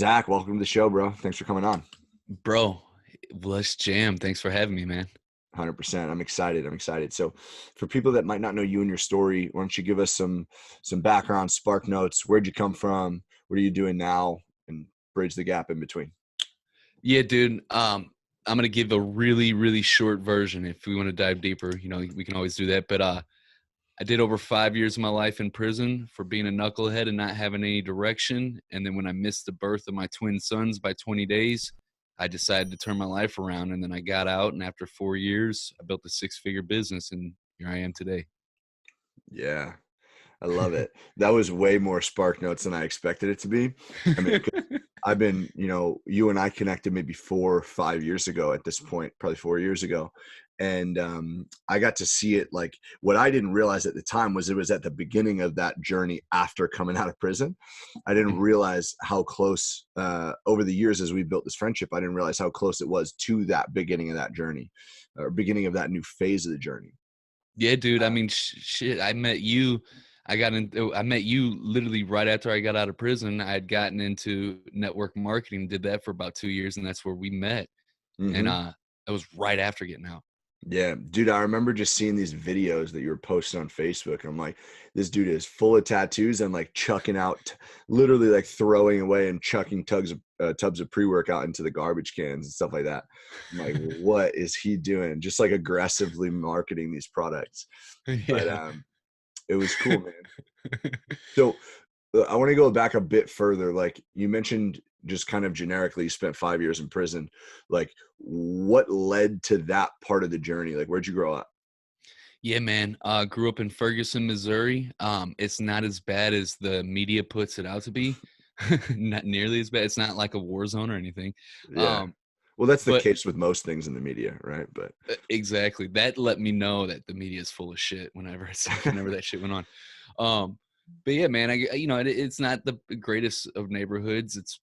Zach, welcome to the show, bro. Thanks for coming on. Bro, let's jam. Thanks for having me, man. 100%. I'm excited. So for people that might not know you and your story, why don't you give us some background, spark notes? Where'd you come from? What are you doing now? And bridge the gap in between. Yeah, dude. I'm gonna give a really, really short version. If we want to dive deeper, we can always do that. But I did over 5 years of my life in prison for being a knucklehead and not having any direction. And then when I missed the birth of my twin sons by 20 days, I decided to turn my life around. And then I got out, and after 4 years, I built a six-figure business, and here I am today. Yeah, I love it. That was way more spark notes than I expected it to be. I mean, I've been, you and I connected maybe 4 or 5 years ago at this point, probably 4 years ago. And I got to see it. Like, what I didn't realize at the time was it was at the beginning of that journey after coming out of prison. I didn't realize how close over the years as we built this friendship, I didn't realize how close it was to that beginning of that journey or beginning of that new phase of the journey. Yeah, dude. I mean, shit. I met you. I met you literally right after I got out of prison. I had gotten into network marketing, did that for about 2 years, and that's where we met. And Mm-hmm. that was right after getting out. Yeah, dude, I remember just seeing these videos that you were posting on Facebook. I'm like, this dude is full of tattoos and like chucking out, literally like throwing away and chucking tubs of pre-workout into the garbage cans and stuff like that. I'm like, what is he doing? Just like aggressively marketing these products. But Yeah. it was cool, man. So I want to go back a bit further. Like you mentioned, just kind of generically, you spent 5 years in prison. Like, what led to that part of the journey? Like, where'd you grow up? Yeah, man. Grew up in Ferguson, Missouri. It's not as bad as the media puts it out to be. Not nearly as bad. It's not like a war zone or anything. Yeah. Um, Well, that's the but case with most things in the media, right? But exactly. That let me know that the media is full of shit whenever that shit went on. But yeah, man, it's not the greatest of neighborhoods. It's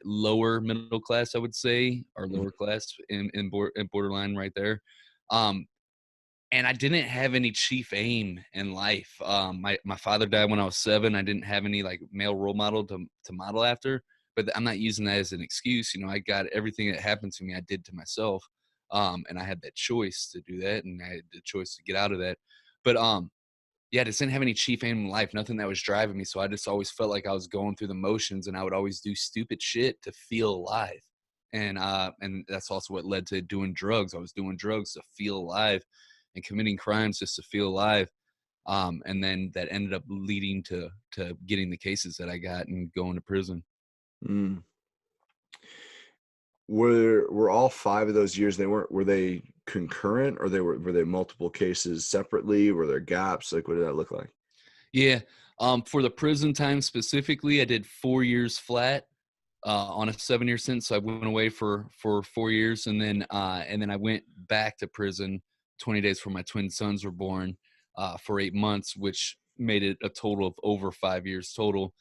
lower middle class, I would say, or lower class in borderline right there. Um, and I didn't have any chief aim in life. My father died when I was 7. I didn't have any like male role model to model after, but I'm not using that as an excuse. I got everything that happened to me, I did to myself. And I had that choice to do that, and I had the choice to get out of that. But yeah, I just didn't have any chief aim in life, nothing that was driving me. So I just always felt like I was going through the motions, and I would always do stupid shit to feel alive. And that's also what led to doing drugs. I was doing drugs to feel alive and committing crimes just to feel alive. And then that ended up leading to getting the cases that I got and going to prison. mm. Were all 5 of those years, were they concurrent, or were they multiple cases separately? Were there gaps? Like, what did that look like? Yeah. For the prison time specifically, I did 4 years flat on a 7-year sentence. So I went away for 4 years, and then I went back to prison 20 days before my twin sons were born for 8 months, which made it a total of over 5 years total.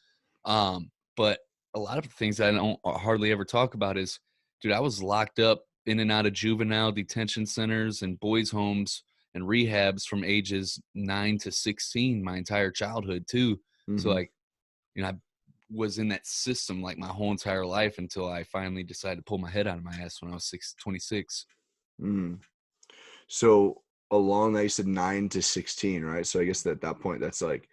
But a lot of the things I don't hardly ever talk about is, dude, I was locked up in and out of juvenile detention centers and boys' homes and rehabs from ages 9 to 16 my entire childhood too. So Mm-hmm. like, I was in that system like my whole entire life until I finally decided to pull my head out of my ass when I was 26. Mm. So along that, you said 9 to 16, right? So I guess at that point, that's like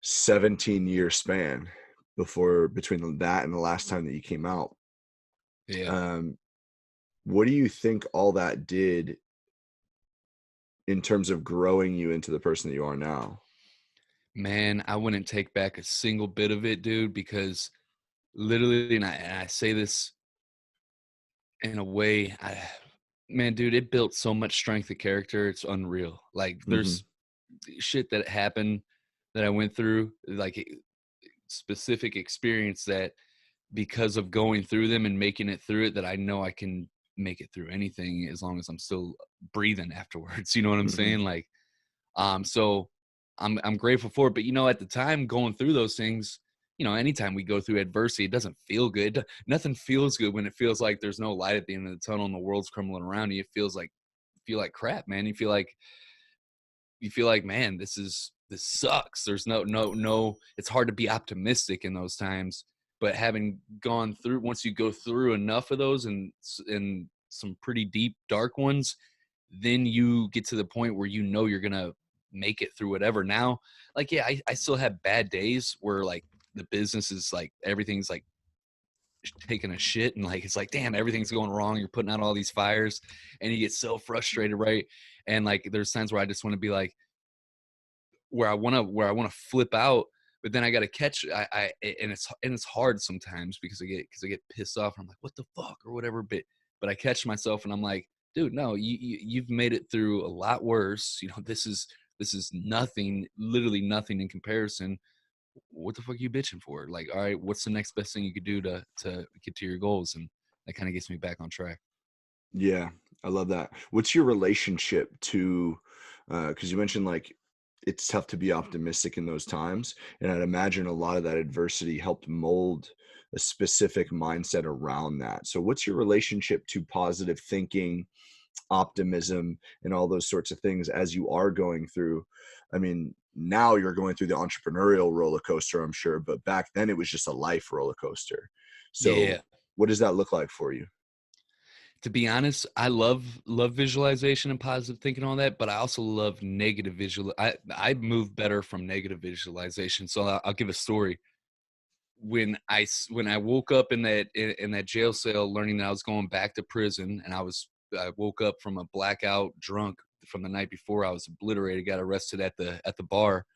17-year span between that and the last time that you came out. Yeah. Um, what do you think all that did in terms of growing you into the person that you are now? Man, I wouldn't take back a single bit of it, dude, because literally, and I say this in a way, man, dude, it built so much strength of character. It's unreal. Like, Mm-hmm. there's shit that happened that I went through, like specific experience that because of going through them and making it through it, that I know I can make it through anything as long as I'm still breathing afterwards. You know what I'm Mm-hmm. saying? Like, so I'm grateful for it. But at the time going through those things, anytime we go through adversity, it doesn't feel good. Nothing feels good when it feels like there's no light at the end of the tunnel and the world's crumbling around you. It feels like crap, man. You feel like, man, this sucks. There's no. It's hard to be optimistic in those times. but having gone through, once you go through enough of those and some pretty deep dark ones, then you get to the point where you know you're gonna make it through whatever. Now, like, yeah, I still have bad days where like the business is like everything's like taking a shit, and like it's like, damn, everything's going wrong, you're putting out all these fires, and you get so frustrated, right? And like there's times where I just want to be like, where I want to flip out, but then I got to catch I and it's hard sometimes because I get pissed off and I'm like, what the fuck or whatever, but I catch myself and I'm like, dude, no, you've made it through a lot worse, you know, this is nothing, literally nothing in comparison. What the fuck are you bitching for? Like, all right, what's the next best thing you could do to get to your goals? And that kind of gets me back on track. Yeah, I love that. What's your relationship to, because you mentioned like it's tough to be optimistic in those times, and I'd imagine a lot of that adversity helped mold a specific mindset around that. So, what's your relationship to positive thinking, optimism, and all those sorts of things as you are going through? I mean, now you're going through the entrepreneurial roller coaster, I'm sure, but back then it was just a life roller coaster. So, Yeah. what does that look like for you? To be honest, I love visualization and positive thinking and all that, but I also love negative visual. I move better from negative visualization. So I'll give a story. When I woke up in that jail cell, learning that I was going back to prison, and I woke up from a blackout drunk from the night before. I was obliterated, got arrested at the bar.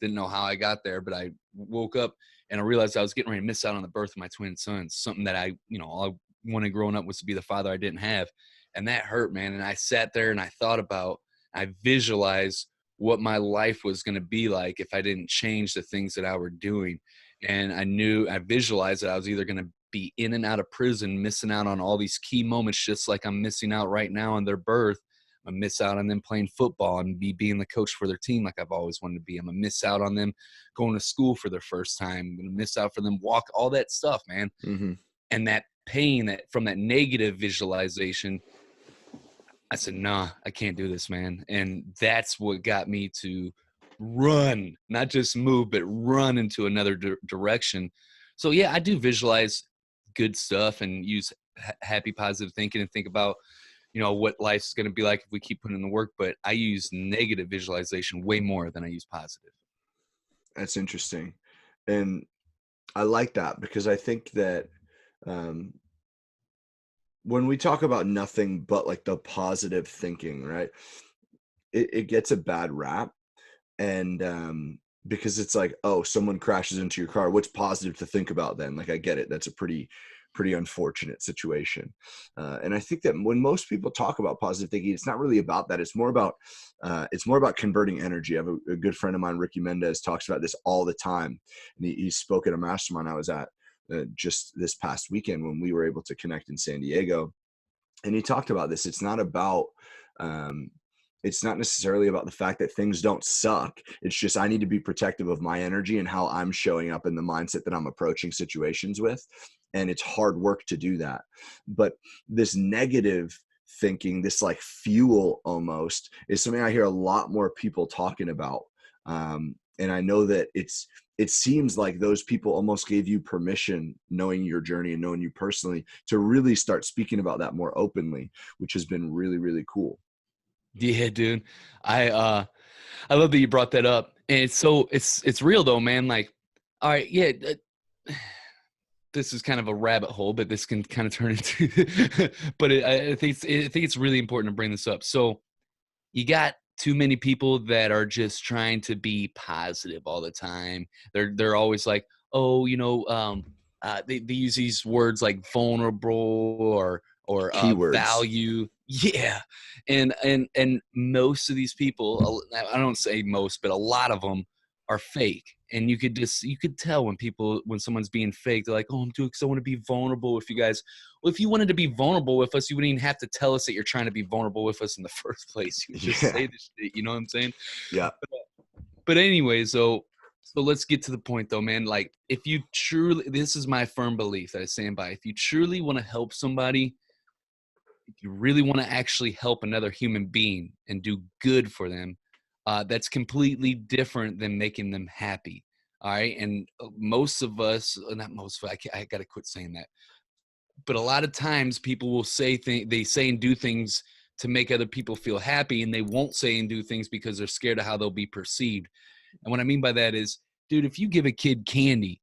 Didn't know how I got there, but I woke up and I realized I was getting ready to miss out on the birth of my twin sons. Something that all I wanted growing up was to be the father I didn't have. And that hurt, man. And I sat there and I visualized what my life was going to be like if I didn't change the things that I were doing. And I visualized that I was either going to be in and out of prison, missing out on all these key moments, just like I'm missing out right now on their birth. I'm gonna miss out on them playing football and being the coach for their team like I've always wanted to be. I'm gonna miss out on them going to school for their first time. I'm gonna miss out for them walk, all that stuff, man. Hmm. And that pain that from that negative visualization, I said, nah, I can't do this, man. And that's what got me to run, not just move, but run into another direction. So yeah, I do visualize good stuff and use happy, positive thinking and think about, what life's going to be like if we keep putting in the work. But I use negative visualization way more than I use positive. That's interesting. And I like that because I think that um, when we talk about nothing but like the positive thinking, right, it gets a bad rap. And because it's like, oh, someone crashes into your car, what's positive to think about then? Like, I get it, that's a pretty unfortunate situation. And I think that when most people talk about positive thinking, it's not really about that. It's more about converting energy. I have a good friend of mine, Ricky Mendez, talks about this all the time, and he spoke at a mastermind I was at just this past weekend when we were able to connect in San Diego, and he talked about this. Um, it's not necessarily about the fact that things don't suck. It's just I need to be protective of my energy and how I'm showing up in the mindset that I'm approaching situations with. And it's hard work to do that. But this negative thinking, this like fuel almost, is something I hear a lot more people talking about. And I know that it seems like those people almost gave you permission, knowing your journey and knowing you personally, to really start speaking about that more openly, which has been really, really cool. Yeah, dude. I love that you brought that up. And it's real though, man. Like, all right, yeah, this is kind of a rabbit hole, but this can kind of turn into but I think it's really important to bring this up. So you got too many people that are just trying to be positive all the time. They're always like, oh, they use these words like vulnerable or Keywords. value. Yeah, and most of these people, I don't say most, but a lot of them are fake. And you could tell when someone's being fake. They're like, oh, I'm doing because I want to be vulnerable with you guys. Well, if you wanted to be vulnerable with us, you wouldn't even have to tell us that you're trying to be vulnerable with us in the first place. You would just Yeah. say this shit, you know what I'm saying? Yeah. But anyway, so let's get to the point though, man. Like, if you truly, this is my firm belief that I stand by. If you truly want to help somebody, if you really want to actually help another human being and do good for them, that's completely different than making them happy. All right. And most of us, not most of us, I got to quit saying that. But a lot of times people will say they say and do things to make other people feel happy, and they won't say and do things because they're scared of how they'll be perceived. And what I mean by that is, dude, if you give a kid candy,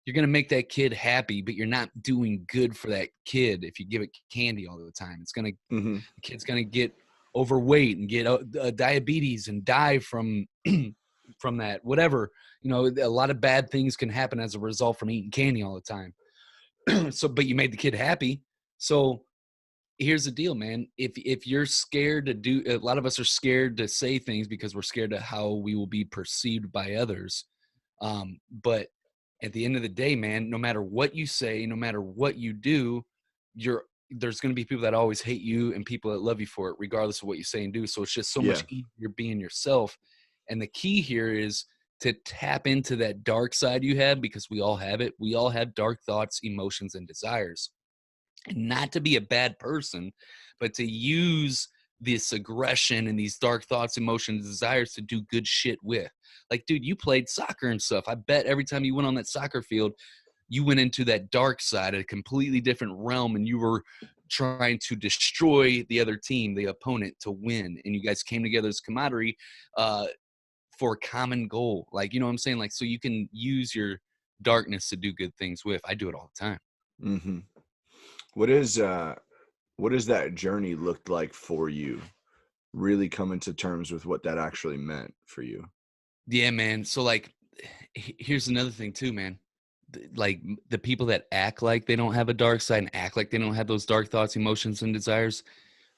you're going to make that kid happy, but you're not doing good for that kid if you give it candy all the time. Mm-hmm. The kid's going to get overweight and get diabetes and die from from that, whatever. You know, a lot of bad things can happen as a result from eating candy all the time. So, but you made the kid happy. So here's the deal, man. If you're scared to do, a lot of us are scared to say things because we're scared of how we will be perceived by others. But at the end of the day, man, no matter what you say, no matter what you do, there's going to be people that always hate you and people that love you for it, regardless of what you say and do. So it's just so Yeah. much easier being yourself. And the key here is to tap into that dark side you have, because we all have it. We all have dark thoughts, emotions, and desires. And not to be a bad person, but to use this aggression and these dark thoughts, emotions, desires to do good shit with. Like, dude, you played soccer and stuff. I bet every time you went on that soccer field, you went into that dark side, a completely different realm, and you were trying to destroy the other team, the opponent, to win. And you guys came together as camaraderie for a common goal. Like, you know what I'm saying? Like, so you can use your darkness to do good things with. I do it all the time. Mm-hmm. What is that journey looked like for you? Really coming to terms with what that actually meant for you. Yeah, man. So like, here's another thing too, man. Like the people that act like they don't have a dark side and act like they don't have those dark thoughts, emotions, and desires,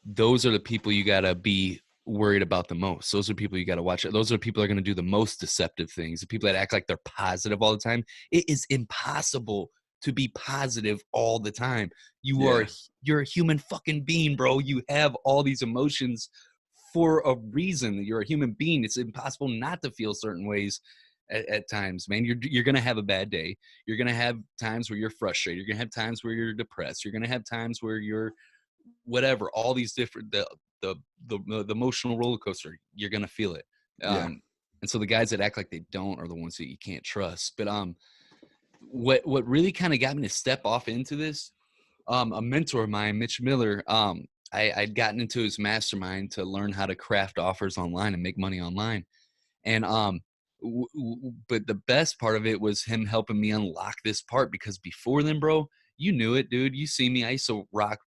those are the people you gotta be worried about the most. Those are people you gotta watch. Those are people that are gonna do the most deceptive things. The people that act like they're positive all the time. It is impossible to be positive all the time. Yeah. You're a human fucking being, bro. You have all these emotions for a reason. You're a human being. It's impossible not to feel certain ways at times, man. You're gonna have a bad day. You're gonna have times where you're frustrated. You're gonna have times where you're depressed. You're gonna have times where you're whatever. All these different the emotional roller coaster. You're gonna feel it. Yeah. And so the guys that act like they don't are the ones that you can't trust. But what really kind of got me to step off into this, a mentor of mine, Mitch Miller, I'd gotten into his mastermind to learn how to craft offers online and make money online. And but the best part of it was him helping me unlock this part, because before then, bro, you knew it, dude. You see me, I used to rock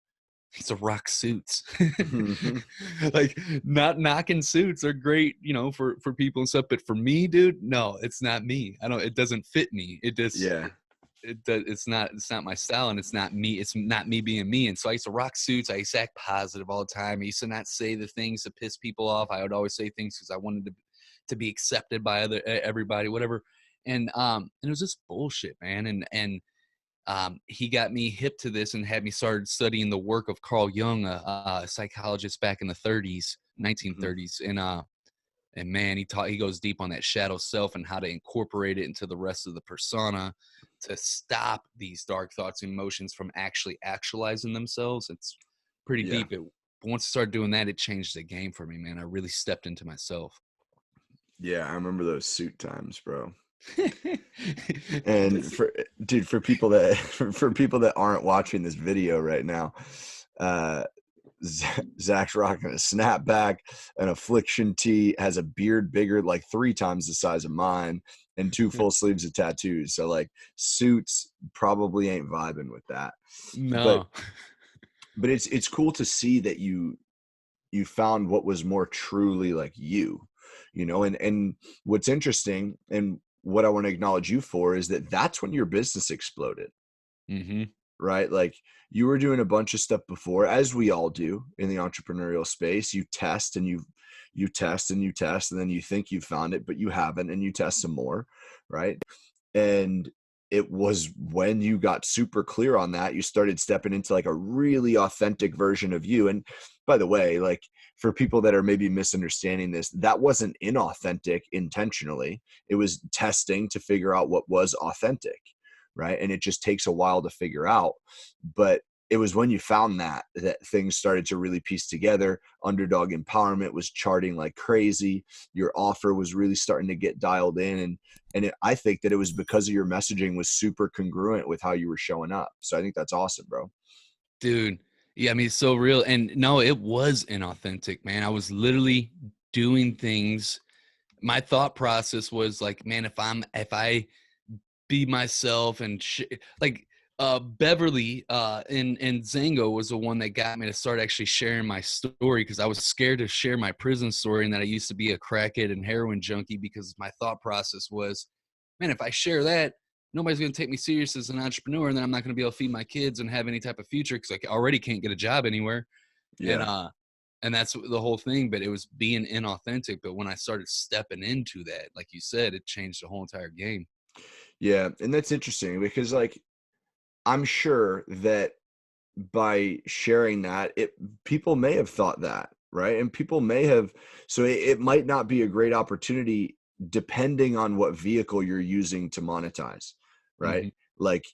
suits. Mm-hmm. Like, not knocking suits are great, you know, for people and stuff, but for me, dude, no, it's not me. It doesn't fit me. Yeah. It's not my style, and it's not me being me. And so I used to rock suits. I used to act positive all the time. I used to not say the things that piss people off. I would always say things because I wanted to be accepted by everybody, whatever. And it was just bullshit, man. And he got me hip to this and had me started studying the work of Carl Jung, a psychologist back in the 30s, Mm-hmm. 1930s. And man, he goes deep on that shadow self and how to incorporate it into the rest of the persona to stop these dark thoughts and emotions from actually actualizing themselves. It's pretty Yeah. deep. But once I started doing that, it changed the game for me, man. I really stepped into myself. Yeah. I remember those suit times, bro. But And for people that for people that aren't watching this video right now, uh Zach's rocking a snapback, an affliction tee, has a beard bigger, like 3 times the size of mine, and 2 full sleeves of tattoos. So like suits probably ain't vibing with that. But no. it's cool to see that you found what was more truly like you know, and what's interesting and what I want to acknowledge you for is that that's when your business exploded. Mm-hmm. Right? Like you were doing a bunch of stuff before, as we all do in the entrepreneurial space. You test and you test and you test, and then you think you found it, but you haven't, and you test some more, right? And it was when you got super clear on that, you started stepping into like a really authentic version of you. And by the way, like for people that are maybe misunderstanding this, that wasn't inauthentic intentionally. It was testing to figure out what was authentic, right? And it just takes a while to figure out. But it was when you found that things started to really piece together. Underdog Empowerment was charting like crazy. Your offer was really starting to get dialed in, and I think that it was because of your messaging was super congruent with how you were showing up. So I think that's awesome, bro. Dude. Yeah, I mean, it's so real. And no, it was inauthentic, man. I was literally doing things. My thought process was like, man, if I be myself and like Beverly in Zango was the one that got me to start actually sharing my story, because I was scared to share my prison story and that I used to be a crackhead and heroin junkie, because my thought process was, man, if I share that, nobody's going to take me serious as an entrepreneur, and then I'm not going to be able to feed my kids and have any type of future, because I already can't get a job anywhere. And Yeah. and that's the whole thing. But it was being inauthentic. But when I started stepping into that, like you said, it changed the whole entire game. Yeah. And that's interesting because, like, I'm sure that by sharing that, people may have thought that, right? And people may have, so it might not be a great opportunity depending on what vehicle you're using to monetize, right? Mm-hmm. Like,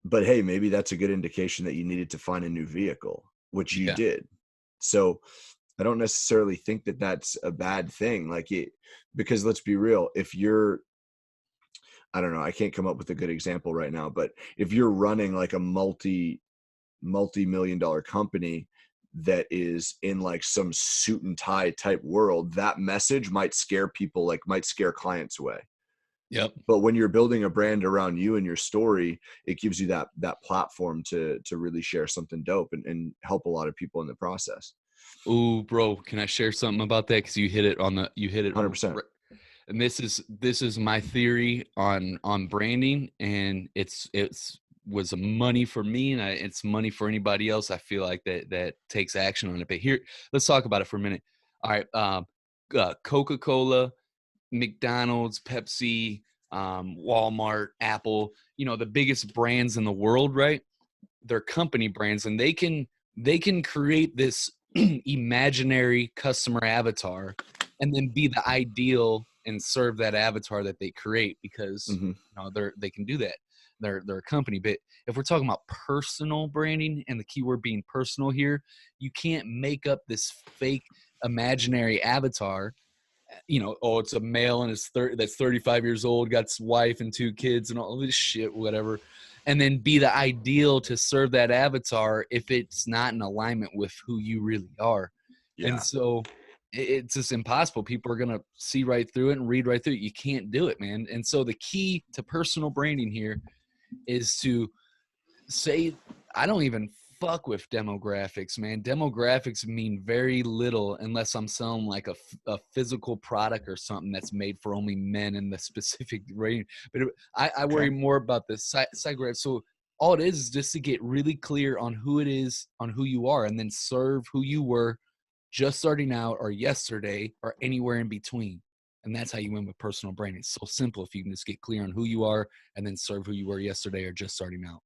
but hey, maybe that's a good indication that you needed to find a new vehicle, which you Yeah. did. So I don't necessarily think that that's a bad thing. Like it, because let's be real, if you're, I don't know, I can't come up with a good example right now, but if you're running like a multi-million dollar company that is in like some suit and tie type world, that message might scare people, like might scare clients away. Yep. But when you're building a brand around you and your story, it gives you that platform to really share something dope and help a lot of people in the process. Ooh, bro, can I share something about that? Because you hit it 100%. and this is my theory on branding, and it's was money for me, and it's money for anybody else. I feel like that takes action on it. But here, let's talk about it for a minute. All right, Coca-Cola, McDonald's, Pepsi, Walmart, Apple, the biggest brands in the world, right? They're company brands, and they can create this imaginary customer avatar and then be the ideal and serve that avatar that they create, because Mm-hmm. they can do that. They're a company. But if we're talking about personal branding, and the keyword being personal here, you can't make up this fake imaginary avatar. Oh, it's a male and that's 35 years old, got his wife and 2 kids and all this shit, whatever, and then be the ideal to serve that avatar if it's not in alignment with who you really are. And Yeah. so it's just impossible. People are going to see right through it and read right through it. You can't do it, man. And so the key to personal branding here is to say, I don't even fuck with demographics, man. Demographics mean very little unless I'm selling like a physical product or something that's made for only men in the specific range. But I Okay. worry more about the psychograph. So all it is just to get really clear on who it is, on who you are, and then serve who you were just starting out, or yesterday, or anywhere in between. And that's how you win with personal branding. It's so simple if you can just get clear on who you are and then serve who you were yesterday or just starting out.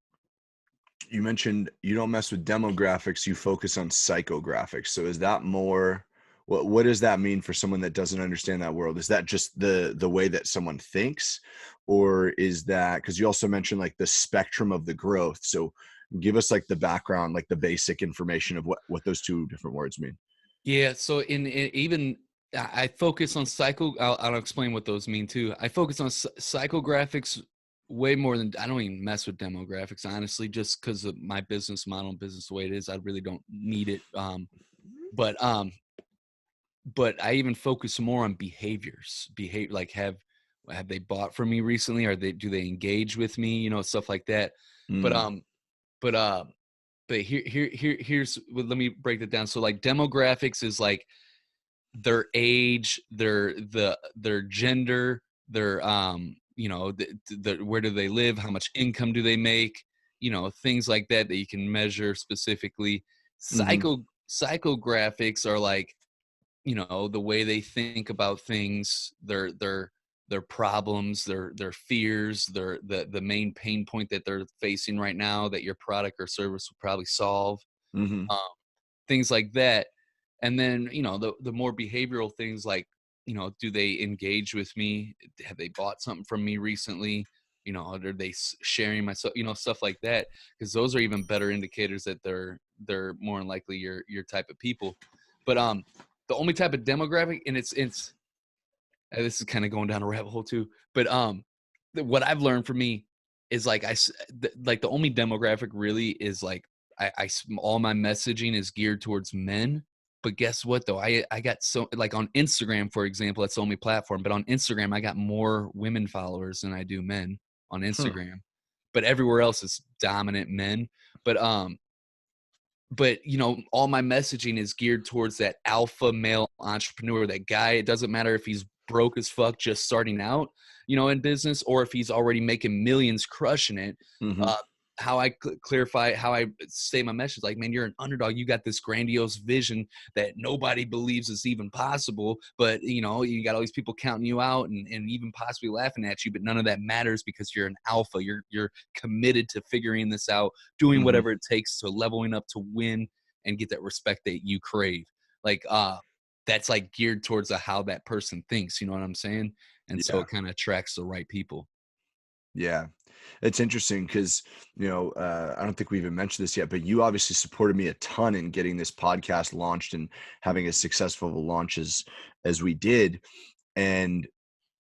You mentioned you don't mess with demographics, you focus on psychographics. So is that more, what does that mean for someone that doesn't understand that world? Is that just the way that someone thinks, or is that, because you also mentioned like the spectrum of the growth. So give us like the background, like the basic information of what those two different words mean. Yeah, so in even I focus on I'll explain what those mean too. I focus on psychographics way more than, I don't even mess with demographics, honestly, just because of my business model and business the way it is. I really don't need it. But but I even focus more on behaviors. Like, have they bought from me recently? Do they engage with me? Stuff like that. But Mm, but uh but here's well, let me break that down. So like demographics is like their age, their gender, their where do they live, how much income do they make, things like that you can measure specifically. mm-hmm, Psychographics are like, the way they think about things, their problems, their fears, the main pain point that they're facing right now that your product or service will probably solve. mm-hmm, um, Things like that. And then, the more behavioral things, like, do they engage with me? Have they bought something from me recently? are they sharing my stuff, stuff like that, because those are even better indicators that they're more than likely your type of people. But the only type of demographic, and it's this is kind of going down a rabbit hole too, but what I've learned for me is like like the only demographic really is like all my messaging is geared towards men. But guess what though? I got so, like, on Instagram, for example, that's the only platform, but on Instagram I got more women followers than I do men on Hmm. Instagram. But everywhere else is dominant men. But all my messaging is geared towards that alpha male entrepreneur, that guy. It doesn't matter if he's broke as fuck just starting out in business, or if he's already making millions crushing it. Mm-hmm. uh, how I clarify, how I say my message, like, man, you're an underdog, you got this grandiose vision that nobody believes is even possible, but you got all these people counting you out and even possibly laughing at you, but none of that matters because you're an alpha. You're committed to figuring this out, doing Mm-hmm. whatever it takes to leveling up to win and get that respect that you crave. Like, that's like geared towards how that person thinks, you know what I'm saying? And so Yeah. it kind of attracts the right people. Yeah. It's interesting because, I don't think we even mentioned this yet, but you obviously supported me a ton in getting this podcast launched and having as successful of a launch as we did. And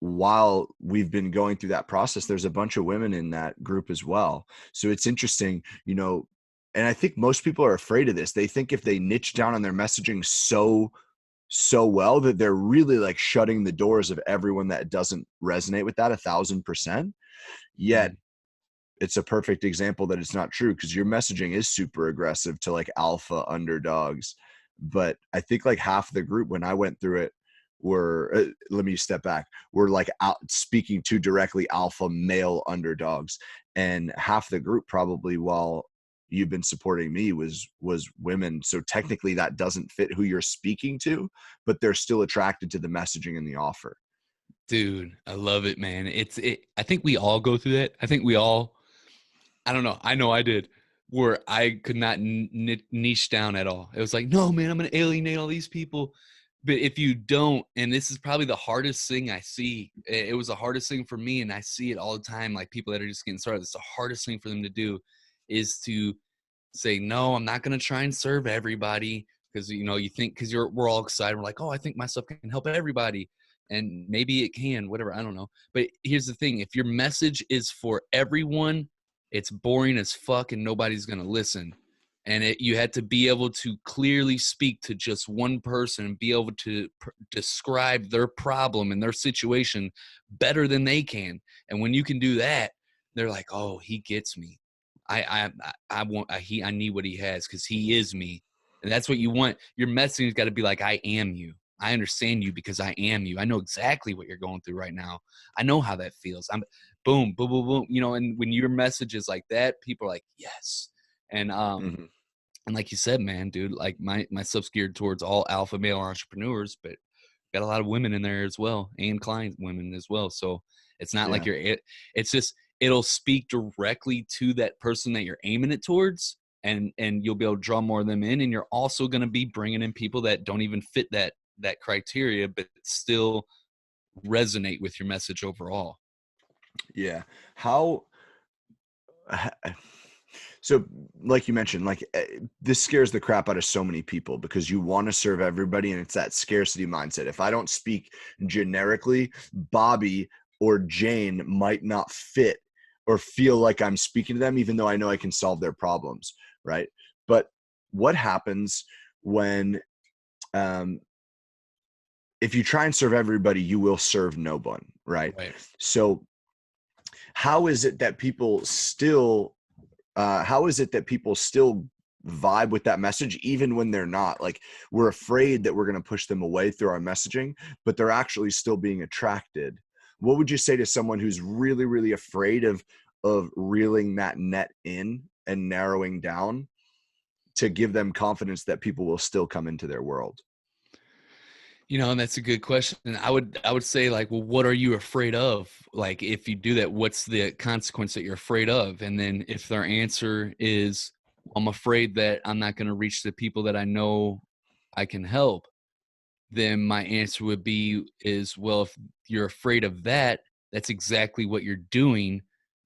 while we've been going through that process, there's a bunch of women in that group as well. So it's interesting, and I think most people are afraid of this. They think if they niche down on their messaging so well that they're really like shutting the doors of everyone that doesn't resonate with that 1,000%. Yet Mm. it's a perfect example that it's not true, because your messaging is super aggressive to like alpha underdogs. But I think like half the group when I went through it were let me step back, we're like out speaking to directly alpha male underdogs, and half the group probably, while you've been supporting me, was women. So technically that doesn't fit who you're speaking to, but they're still attracted to the messaging and the offer. Dude, I love it, man. I think we all go through that. I think we all, I don't know. I know I did, where I could not niche down at all. It was like, no, man, I'm going to alienate all these people. But if you don't, and this is probably the hardest thing I see, it was the hardest thing for me, and I see it all the time, like people that are just getting started. It's the hardest thing for them to do, is to say, no, I'm not going to try and serve everybody, because you think, because we're all excited, we're like, oh, I think my stuff can help everybody, and maybe it can, whatever, I don't know. But here's the thing: if your message is for everyone, it's boring as fuck and nobody's going to listen. And you had to be able to clearly speak to just one person and be able to describe their problem and their situation better than they can. And when you can do that, they're like, oh, he gets me. I want, I need what he has, because he is me. And that's what you want. Your messaging's got to be like, I am you. I understand you because I am you. I know exactly what you're going through right now. I know how that feels. I'm boom, boom, boom, boom. And when your message is like that, people are like, yes. And Mm-hmm. and like you said, man, dude, like my stuff's geared towards all alpha male entrepreneurs, but got a lot of women in there as well, and client women as well. So it's not like Yeah. it's just, it'll speak directly to that person that you're aiming it towards, and you'll be able to draw more of them in, and you're also going to be bringing in people that don't even fit that criteria, but still resonate with your message overall. Yeah. How so, like you mentioned, like this scares the crap out of so many people, because you want to serve everybody, and it's that scarcity mindset. If I don't speak generically, Bobby or Jane might not fit or feel like I'm speaking to them, even though I know I can solve their problems, right? But what happens when um, if you try and serve everybody, you will serve no one, right? Right. So how is it that people still vibe with that message, even when they're not? Like, we're afraid that we're going to push them away through our messaging, but they're actually still being attracted. What would you say to someone who's really, really afraid of reeling that net in and narrowing down, to give them confidence that people will still come into their world? And that's a good question. And I would say, like, well, what are you afraid of? Like, if you do that, what's the consequence that you're afraid of? And then if their answer is, I'm afraid that I'm not going to reach the people that I know I can help, then my answer would be, well, if you're afraid of that, that's exactly what you're doing.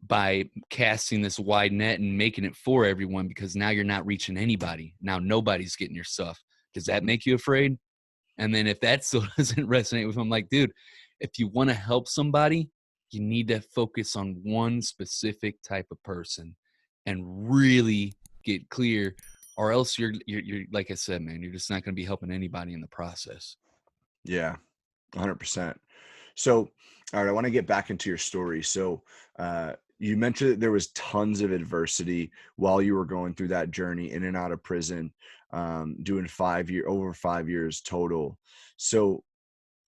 by casting this wide net and making it for everyone, because now you're not reaching anybody. Now nobody's getting your stuff. Does that make you afraid? And then if that still doesn't resonate with him, I'm like, dude, if you want to help somebody, you need to focus on one specific type of person and really get clear, or else you're like I said, man, you're just not going to be helping anybody in the process. Yeah, 100%. So, all right, I want to get back into your story. So, you mentioned that there was tons of adversity while you were going through that journey in and out of prison, doing over 5 years total. So,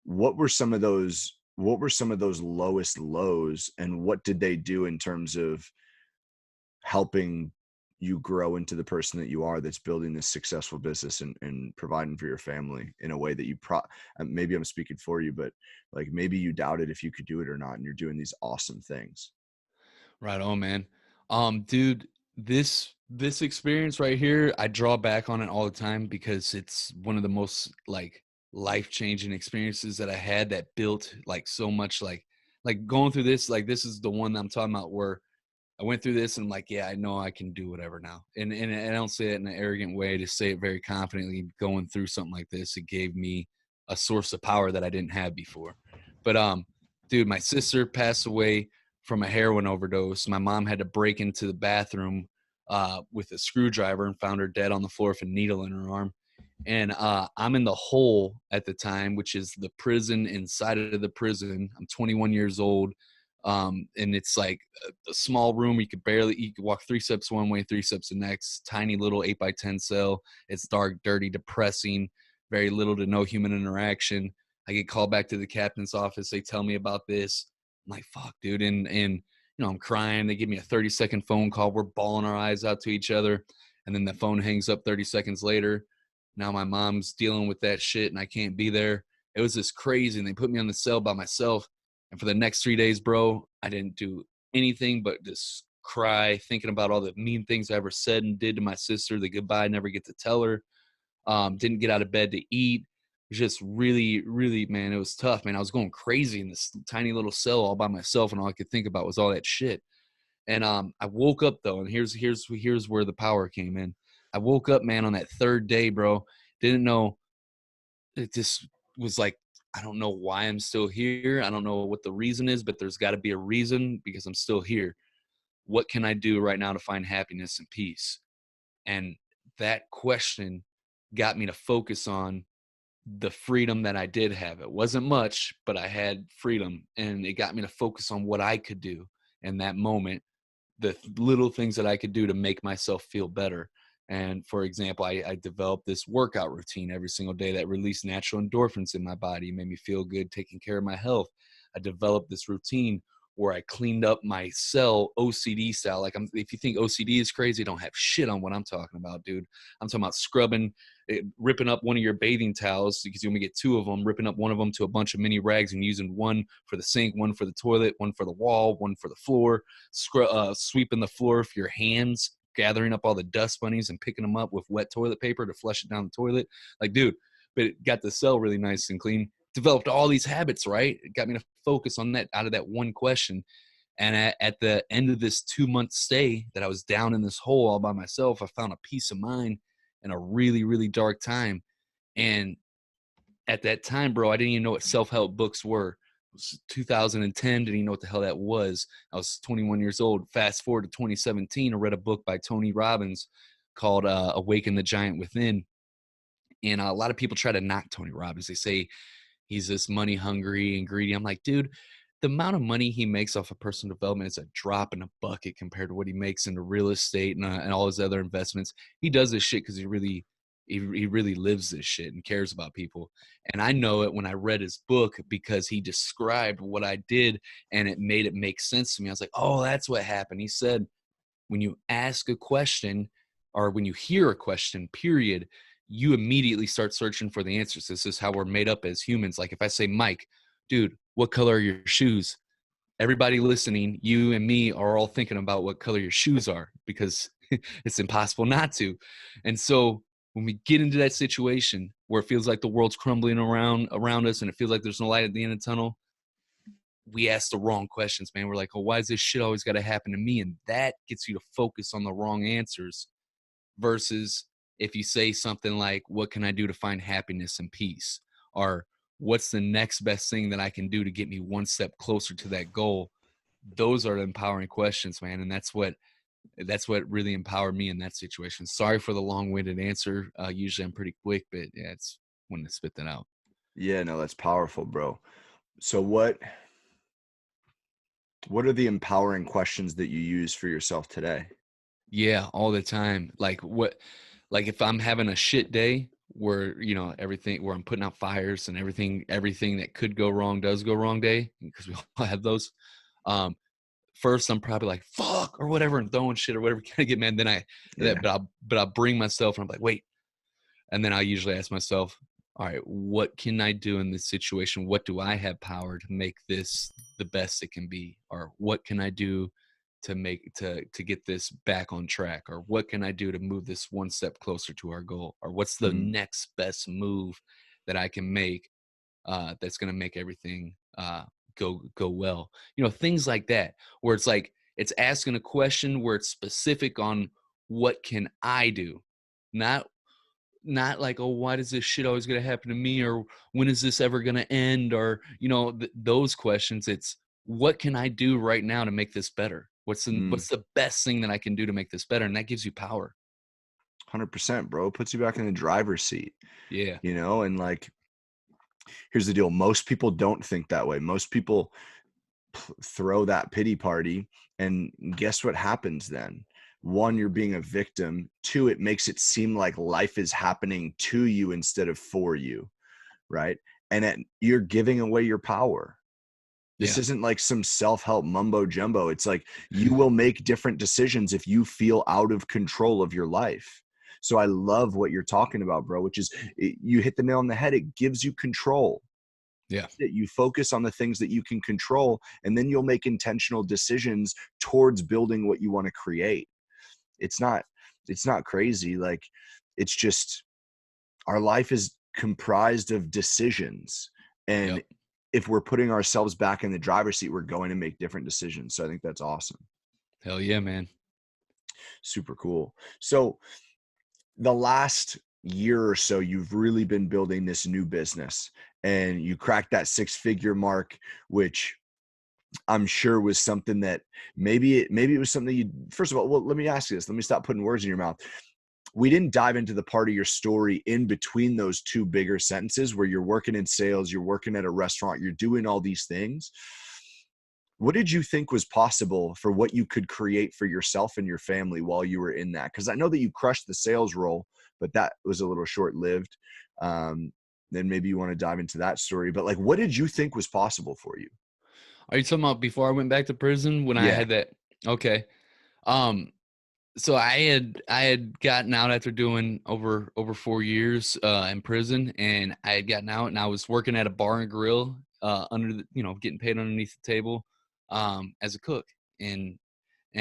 what were some of those? What were some of those lowest lows, and what did they do in terms of helping you grow into the person that you are, that's building this successful business and providing for your family in a way that you maybe I'm speaking for you, but like maybe you doubted if you could do it or not, and you're doing these awesome things. Right on, man. Dude, this experience right here, I draw back on it all the time because it's one of the most like life-changing experiences that I had, that built like so much, like going through this, like this is the one that I'm talking about, where I went through this and I'm like, yeah, I know I can do whatever now. And I don't say it in an arrogant way, to say it very confidently. Going through something like this, it gave me a source of power that I didn't have before. But dude, my sister passed away from a heroin overdose. My mom had to break into the bathroom with a screwdriver and found her dead on the floor with a needle in her arm. And I'm in the hole at the time, which is the prison inside of the prison. I'm 21 years old. And it's like a small room. You could walk 3 steps one way, 3 steps the next. Tiny little 8x10 cell. It's dark, dirty, depressing. Very little to no human interaction. I get called back to the captain's office. They tell me about this. I'm like, fuck, dude. And I'm crying. They give me a 30-second phone call. We're bawling our eyes out to each other. And then the phone hangs up 30 seconds later. Now my mom's dealing with that shit and I can't be there. It was just crazy. And they put me on the cell by myself. And for the next 3 days, bro, I didn't do anything but just cry, thinking about all the mean things I ever said and did to my sister, the goodbye I never get to tell her. Didn't get out of bed to eat. It was just really, really, man, it was tough, man. I was going crazy in this tiny little cell all by myself, and all I could think about was all that shit. And I woke up though, and here's where the power came in. I woke up, man, on that third day, bro. Didn't know. It just was like, I don't know why I'm still here. I don't know what the reason is, but there's got to be a reason, because I'm still here. What can I do right now to find happiness and peace? And that question got me to focus on the freedom that I did have. It wasn't much, but I had freedom, and it got me to focus on what I could do in that moment, the little things that I could do to make myself feel better. And for example, I developed this workout routine every single day that released natural endorphins in my body, made me feel good, taking care of my health. I developed this routine where I cleaned up my cell OCD style. Like, if you think OCD is crazy, don't have shit on what I'm talking about, dude. I'm talking about scrubbing, ripping up one of your bathing towels, because you only get 2 of them, ripping up one of them to a bunch of mini rags and using one for the sink, one for the toilet, one for the wall, one for the floor, sweeping the floor with your hands, gathering up all the dust bunnies and picking them up with wet toilet paper to flush it down the toilet. Like, dude, but it got the cell really nice and clean. Developed all these habits, right? It got me to focus on that, out of that one question. And at the end of this 2-month stay that I was down in this hole all by myself, I found a peace of mind in a really, really dark time. And at that time, bro, I didn't even know what self-help books were. It was 2010, didn't even know what the hell that was. I was 21 years old. Fast forward to 2017, I read a book by Tony Robbins called Awaken the Giant Within. And a lot of people try to knock Tony Robbins. They say he's this money hungry and greedy. I'm like, dude, the amount of money he makes off of personal development is a drop in a bucket compared to what he makes into real estate and all his other investments. He does this shit because he really lives this shit and cares about people. And I know it when I read his book, because he described what I did and it made it make sense to me. I was like, oh, that's what happened. He said, when you ask a question, or when you hear a question, period, you immediately start searching for the answers. This is how we're made up as humans. Like, if I say, Mike, dude, what color are your shoes? Everybody listening, you and me, are all thinking about what color your shoes are, because it's impossible not to. And so when we get into that situation where it feels like the world's crumbling around us and it feels like there's no light at the end of the tunnel, we ask the wrong questions, man. We're like, oh, why is this shit always got to happen to me? And that gets you to focus on the wrong answers versus if you say something like, what can I do to find happiness and peace? Or what's the next best thing that I can do to get me one step closer to that goal? Those are the empowering questions, man. And that's what really empowered me in that situation. Sorry for the long-winded answer. Usually I'm pretty quick, but yeah, it's when to spit that out. Yeah, no, that's powerful, bro. So what are the empowering questions that you use for yourself today? Yeah, all the time. Like if I'm having a shit day where, everything where I'm putting out fires and everything that could go wrong does go wrong day, because we all have those. Um, First I'm probably like, fuck or whatever, and throwing shit or whatever, kind of get mad. Then Yeah. but I'll bring myself and I'm like, wait. And then I usually ask myself, all right, what can I do in this situation? What do I have power to make this the best it can be? Or what can I do to get this back on track? Or what can I do to move this one step closer to our goal? Or what's the Mhm. next best move that I can make that's going to make everything go well? Things like that, where it's like it's asking a question where it's specific on what can I do, not like, oh, why does this shit always gonna happen to me, or when is this ever gonna end, or those questions. It's what can I do right now to make this better? Mm. What's the best thing that I can do to make this better? And that gives you power. 100%, bro. It puts you back in the driver's seat, Yeah, and like, here's the deal. Most people don't think that way. Most people throw that pity party, and guess what happens then? One, you're being a victim. Two, it makes it seem like life is happening to you instead of for you, right? And you're giving away your power. This yeah, isn't like some self-help mumbo jumbo. It's like you will make different decisions if you feel out of control of your life. So I love what you're talking about, bro, which is you hit the nail on the head. It gives you control. yeah, That you focus on the things that you can control, and then you'll make intentional decisions towards building what you want to create. It's not crazy. Like, it's just, our life is comprised of decisions, and yep. if we're putting ourselves back in the driver's seat, we're going to make different decisions. So I think that's awesome. Hell yeah, man. Super cool. So the last year or so, you've really been building this new business, and you cracked that 6-figure mark, which I'm sure was something that maybe it was something you, first of all, well, let me ask you this. Let me stop putting words in your mouth. We didn't dive into the part of your story in between those two bigger sentences where you're working in sales, you're working at a restaurant, you're doing all these things. What did you think was possible for what you could create for yourself and your family while you were in that? Because I know that you crushed the sales role, but that was a little short-lived. Then maybe you want to dive into that story. But like, what did you think was possible for you? Are you talking about before I went back to prison when I Yeah. had that? Okay. Um, so I had gotten out after doing over 4 years in prison, and I had gotten out and I was working at a bar and grill under the, getting paid underneath the table as a cook, and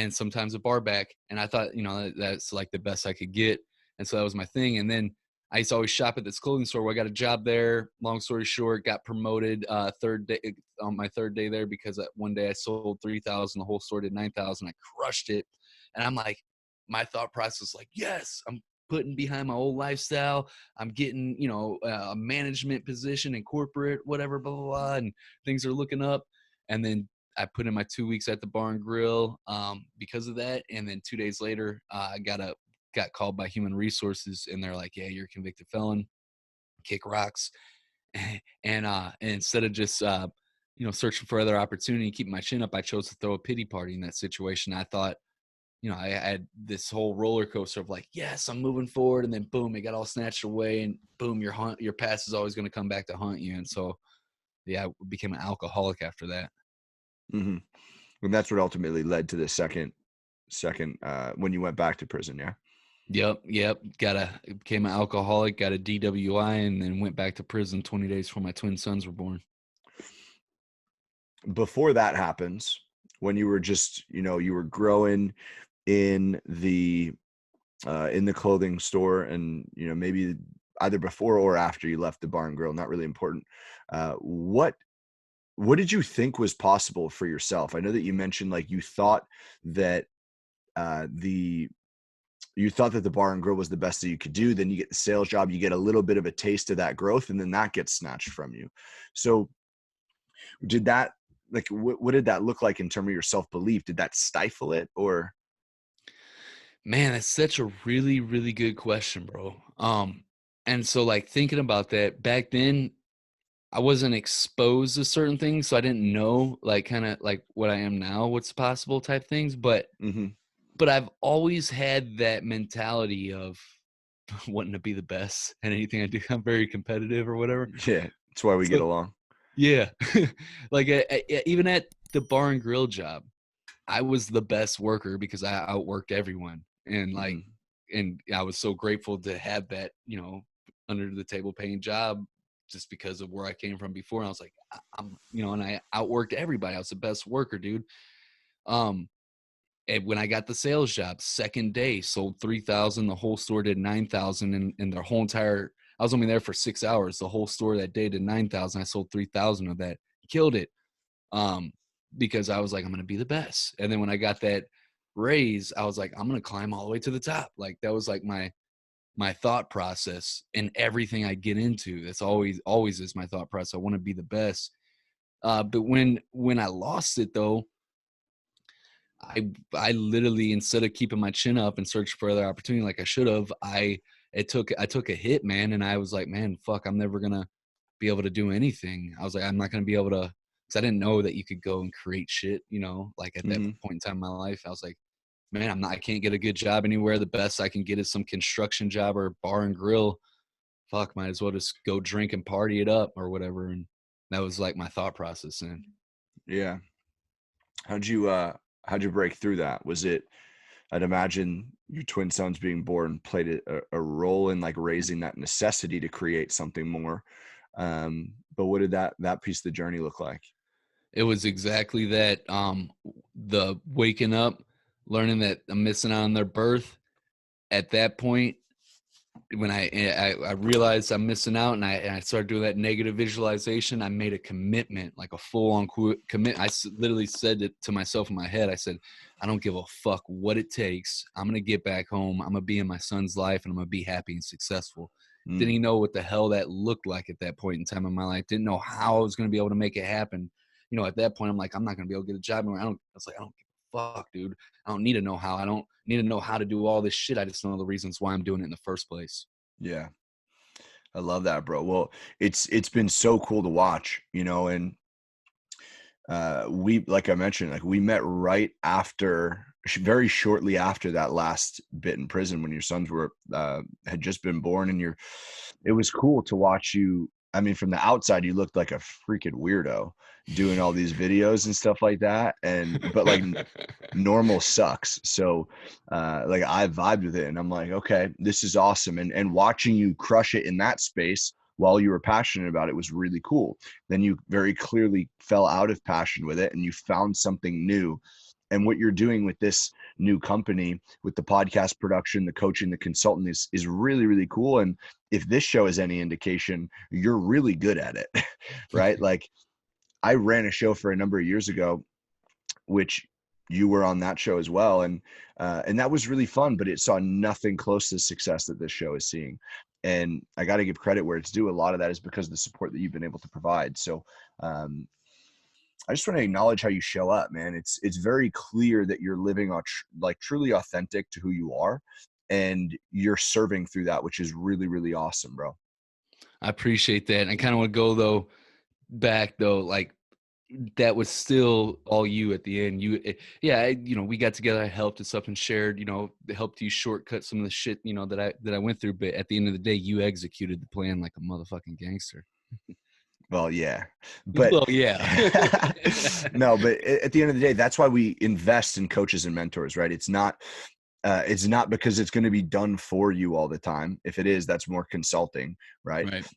sometimes a bar back. And I thought, that's like the best I could get. And so that was my thing. And then I used to always shop at this clothing store where I got a job there. Long story short, got promoted third day on my third day there, because one day I sold 3,000, the whole store did 9,000. I crushed it. And I'm like, my thought process was like, yes, I'm putting behind my old lifestyle. I'm getting, a management position in corporate, whatever, blah, blah, blah. And things are looking up. And then I put in my 2 weeks at the bar and grill because of that. And then 2 days later, I got called by human resources, and they're like, yeah, you're a convicted felon, kick rocks. And instead of just, searching for other opportunity, keeping my chin up, I chose to throw a pity party in that situation. I thought, I had this whole roller coaster of like, yes, I'm moving forward. And then boom, it got all snatched away, and boom, your past is always going to come back to haunt you. And so, yeah, I became an alcoholic after that. Hmm. And that's what ultimately led to the second when you went back to prison. Yeah. Yep. Became an alcoholic, got a DWI, and then went back to prison 20 days before my twin sons were born. Before that happens, when you were just, you were growing in the clothing store, and maybe either before or after you left the bar and grill, not really important. What what did you think was possible for yourself? I know that you mentioned like you thought that the you thought that the bar and grill was the best that you could do. Then you get the sales job, you get a little bit of a taste of that growth, and then that gets snatched from you. So did that, like, what did that look like in terms of your self-belief? Did that stifle it, or? Man, that's such a really, really good question, bro. And so like thinking about that back then, I wasn't exposed to certain things, so I didn't know like kind of like what I am now, what's possible type things. Mm-hmm. But I've always had that mentality of wanting to be the best at anything I do. I'm very competitive or whatever. Yeah, that's why we get So along. yeah, like even at the bar and grill job, I was the best worker because I outworked everyone, and like, Mm-hmm. and I was so grateful to have that, under the table paying job, just because of where I came from before. And I was like, I'm, and I outworked everybody. I was the best worker, dude. Um, and when I got the sales job, second day, sold 3,000. The whole store did 9,000, and their whole entire. I was only there for 6 hours. The whole store that day did 9,000. I sold 3,000 of that. Killed it. Um, because I was like, I'm gonna be the best. And then when I got that raise, I was like, I'm gonna climb all the way to the top. Like that was like my thought process in everything I get into. That's always is my thought process. I want to be the best. But when I lost it though, I literally, instead of keeping my chin up and search for other opportunity like I should have, I took a hit, man, and I was like, man, fuck, I'm never gonna be able to do anything. I was like, I'm not gonna be able to, because I didn't know that you could go and create shit, like at that Mm-hmm. point in time in my life. I was like, man, I can't get a good job anywhere. The best I can get is some construction job or bar and grill. Fuck, might as well just go drink and party it up or whatever. And that was like my thought process. And Yeah. How'd you how'd you break through that? Was it, I'd imagine your twin sons being born played a role in like raising that necessity to create something more. But what did that piece of the journey look like? it was exactly that. The waking up, learning that I'm missing out on their birth. At that point, when I realized I'm missing out, and I started doing that negative visualization, I made a commitment, like a full-on commit. Literally said it to myself in my head. I said, I don't give a fuck what it takes. I'm gonna get back home. I'm gonna be in my son's life, and I'm gonna be happy and successful. Didn't Mm, even know what the hell that looked like at that point in time in my life. Didn't know how I was gonna be able to make it happen. At that point, I'm like, I'm not gonna be able to get a job anywhere. I was like, I don't give a fuck, dude. I don't need to know how. I don't need to know how to do all this shit. I just know the reasons why I'm doing it in the first place. yeah. I love that, bro. Well, it's been so cool to watch, and we, like I mentioned, like we met right after, very shortly after that last bit in prison, when your sons were had just been born, and it was cool to watch you. I mean, from the outside you looked like a freaking weirdo doing all these videos and stuff like that, but like normal sucks. So like I vibed with it, and I'm like, okay, this is awesome. And watching you crush it in that space while you were passionate about it was really cool. Then you very clearly fell out of passion with it, and you found something new. And what you're doing with this new company, with the podcast production, the coaching, the consultant, is really, really cool. And if this show is any indication, you're really good at it. Right? Like, I ran a show for a number of years ago, which you were on that show as well, and that was really fun, but it saw nothing close to the success that this show is seeing. And I got to give credit where it's due. A lot of that is because of the support that you've been able to provide. So um, I just want to acknowledge how you show up, man. It's very clear that you're living like truly authentic to who you are, and you're serving through that, which is really, really awesome, bro. I appreciate that. And I kind of want to go back though, like that was still all you at the end. We got together, I helped and stuff and shared, helped you shortcut some of the shit, that I went through. But at the end of the day, you executed the plan like a motherfucking gangster. Well, yeah, but Well, yeah. no, but at the end of the day, that's why we invest in coaches and mentors, right? It's not because it's going to be done for you all the time. If it is, that's more consulting, right? Right.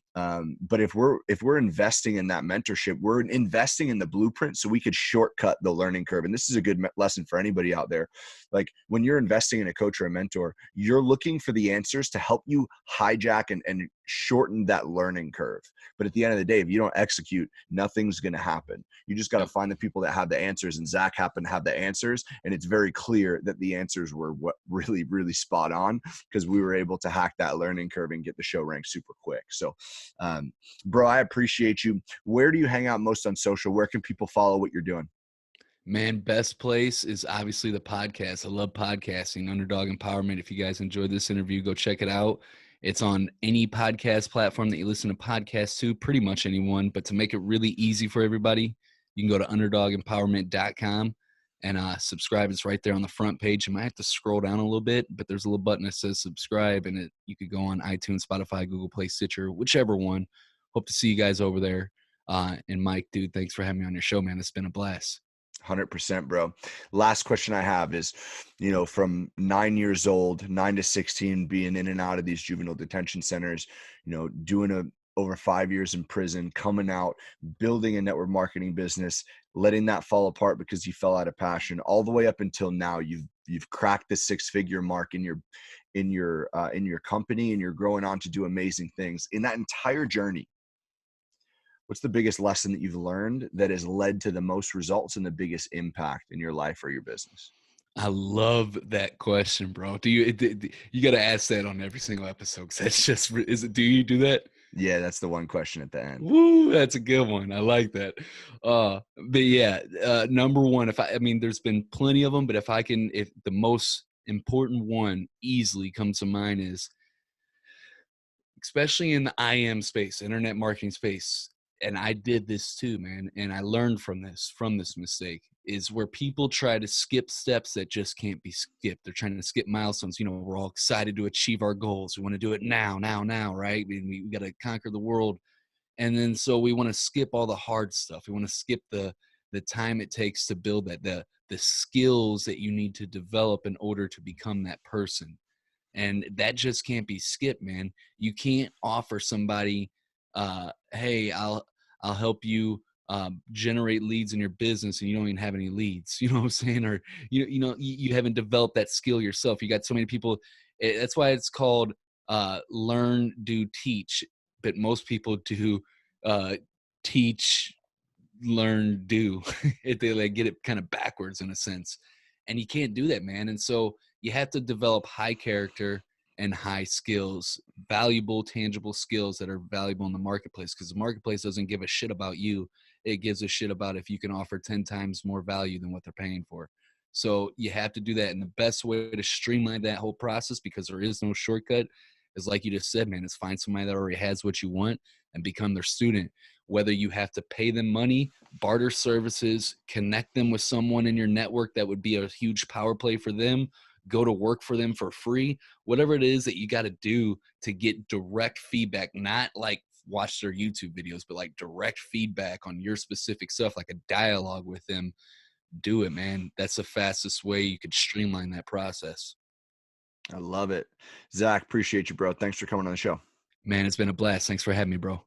But if we're investing in that mentorship, we're investing in the blueprint so we could shortcut the learning curve. And this is a good lesson for anybody out there. Like, when you're investing in a coach or a mentor, you're looking for the answers to help you hijack and shorten that learning curve. But at the end of the day, if you don't execute, nothing's going to happen. You just got to Yep. find the people that have the answers, and Zach happened to have the answers. And it's very clear that the answers were what really, really spot on, because we were able to hack that learning curve and get the show ranked super quick. So, bro, I appreciate you. Where do you hang out most on social? Where can people follow what you're doing? Man, best place is obviously the podcast. I love podcasting, Underdog Empowerment. If you guys enjoyed this interview, go check it out. It's on any podcast platform that you listen to podcasts to, pretty much anyone. But to make it really easy for everybody, you can go to underdogempowerment.com and subscribe. It's right there on the front page. You might have to scroll down a little bit, but there's a little button that says subscribe, and you could go on iTunes, Spotify, Google Play, Stitcher, whichever one. Hope to see you guys over there. And Mike, dude, thanks for having me on your show, man. It's been a blast. 100%, bro. Last question I have is, from 9 years old, 9 to 16, being in and out of these juvenile detention centers, doing over 5 years in prison, coming out, building a network marketing business, letting that fall apart because you fell out of passion, all the way up until now, you've cracked the 6-figure mark in your company, and you're growing on to do amazing things. In that entire journey, what's the biggest lesson that you've learned that has led to the most results and the biggest impact in your life or your business? I love that question, bro. You got to ask that on every single episode? Because that's just, do you do that? Yeah, that's the one question at the end. Woo, that's a good one. I like that. But yeah, number one, there's been plenty of them, but if the most important one easily comes to mind is, especially in the IM space, internet marketing space, and I did this too, man, and I learned from this mistake, is where people try to skip steps that just can't be skipped. They're trying to skip milestones. We're all excited to achieve our goals. We want to do it now, right? We got to conquer the world. And then so we want to skip all the hard stuff. We want to skip the time it takes to build the skills that you need to develop in order to become that person. And that just can't be skipped, man. You can't offer somebody, hey, I'll help you generate leads in your business, and you don't even have any leads. You know what I'm saying? Or you haven't developed that skill yourself. You got so many people. That's why it's called learn, do, teach. But most people do teach, learn, do. They like get it kind of backwards in a sense, and you can't do that, man. And so you have to develop high character and high skills, valuable, tangible skills that are valuable in the marketplace, because the marketplace doesn't give a shit about you. It gives a shit about if you can offer 10 times more value than what they're paying for. So you have to do that. And the best way to streamline that whole process, because there is no shortcut, is like you just said, man, is find somebody that already has what you want and become their student. Whether you have to pay them money, barter services, connect them with someone in your network that would be a huge power play for them, go to work for them for free, whatever it is that you got to do to get direct feedback, not like watch their YouTube videos, but like direct feedback on your specific stuff, like a dialogue with them. Do it, man. That's the fastest way you could streamline that process. I love it. Zach, appreciate you, bro. Thanks for coming on the show. Man, it's been a blast. Thanks for having me, bro.